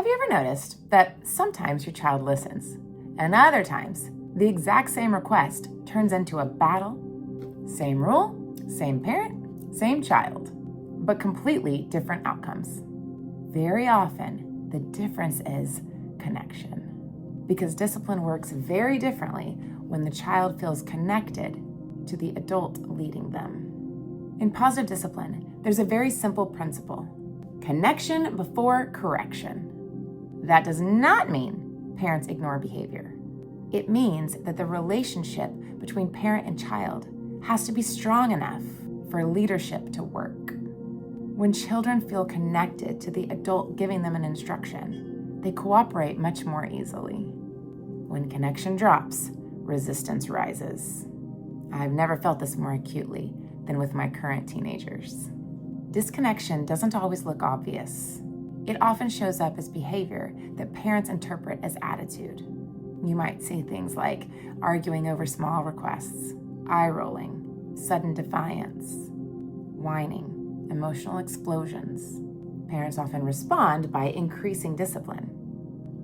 Have you ever noticed that sometimes your child listens, and other times the exact same request turns into a battle? Same rule, same parent, same child, but completely different outcomes. Very often, the difference is connection, because discipline works very differently when the child feels connected to the adult leading them. In positive discipline, there's a very simple principle: connection before correction. That does not mean parents ignore behavior. It means that the relationship between parent and child has to be strong enough for leadership to work. When children feel connected to the adult giving them an instruction, they cooperate much more easily. When connection drops, resistance rises. I've never felt this more acutely than with my current teenagers. Disconnection doesn't always look obvious. It often shows up as behavior that parents interpret as attitude. You might see things like arguing over small requests, eye-rolling, sudden defiance, whining, emotional explosions. Parents often respond by increasing discipline,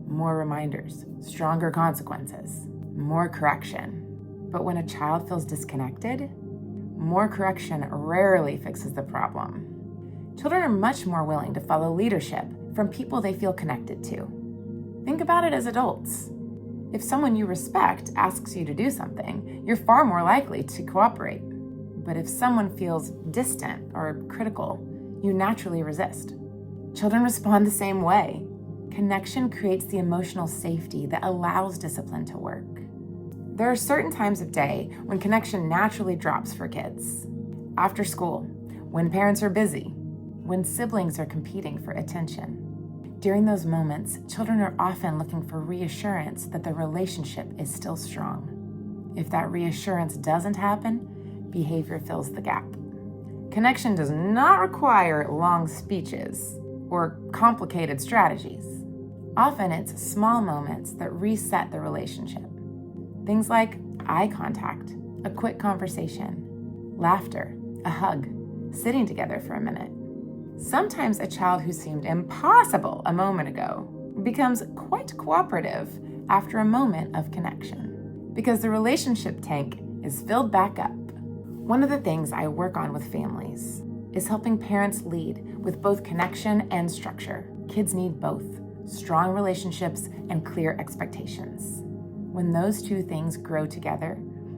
more reminders, stronger consequences, more correction. But when a child feels disconnected, more correction rarely fixes the problem. Children are much more willing to follow leadership from people they feel connected to. Think about it as adults. If someone you respect asks you to do something, you're far more likely to cooperate. But if someone feels distant or critical, you naturally resist. Children respond the same way. Connection creates the emotional safety that allows discipline to work. There are certain times of day when connection naturally drops for kids. After school, when parents are busy, when siblings are competing for attention. During those moments, children are often looking for reassurance that the relationship is still strong. If that reassurance doesn't happen, behavior fills the gap. Connection does not require long speeches or complicated strategies. Often it's small moments that reset the relationship. Things like eye contact, a quick conversation, laughter, a hug, sitting together for a minute. Sometimes a child who seemed impossible a moment ago becomes quite cooperative after a moment of connection, because the relationship tank is filled back up. One of the things I work on with families is helping parents lead with both connection and structure. Kids need both strong relationships and clear expectations. When those two things grow together,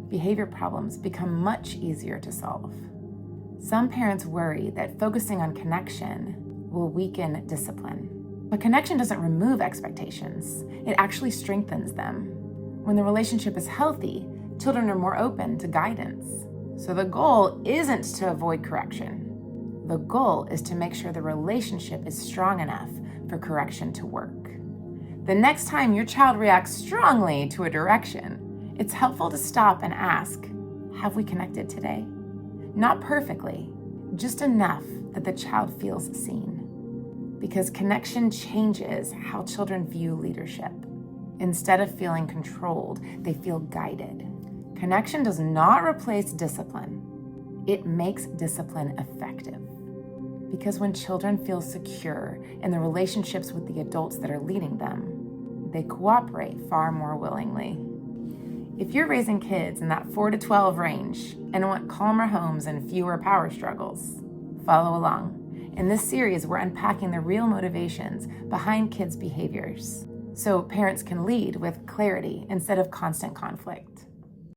behavior problems become much easier to solve. Some parents worry that focusing on connection will weaken discipline. But connection doesn't remove expectations. It actually strengthens them. When the relationship is healthy, children are more open to guidance. So the goal isn't to avoid correction. The goal is to make sure the relationship is strong enough for correction to work. The next time your child reacts strongly to a direction, it's helpful to stop and ask, have we connected today? Not perfectly, just enough that the child feels seen. Because connection changes how children view leadership. Instead of feeling controlled, they feel guided. Connection does not replace discipline. It makes discipline effective. Because when children feel secure in the relationships with the adults that are leading them, they cooperate far more willingly. If you're raising kids in that 4 to 12 range and want calmer homes and fewer power struggles, follow along. In this series, we're unpacking the real motivations behind kids' behaviors, so parents can lead with clarity instead of constant conflict.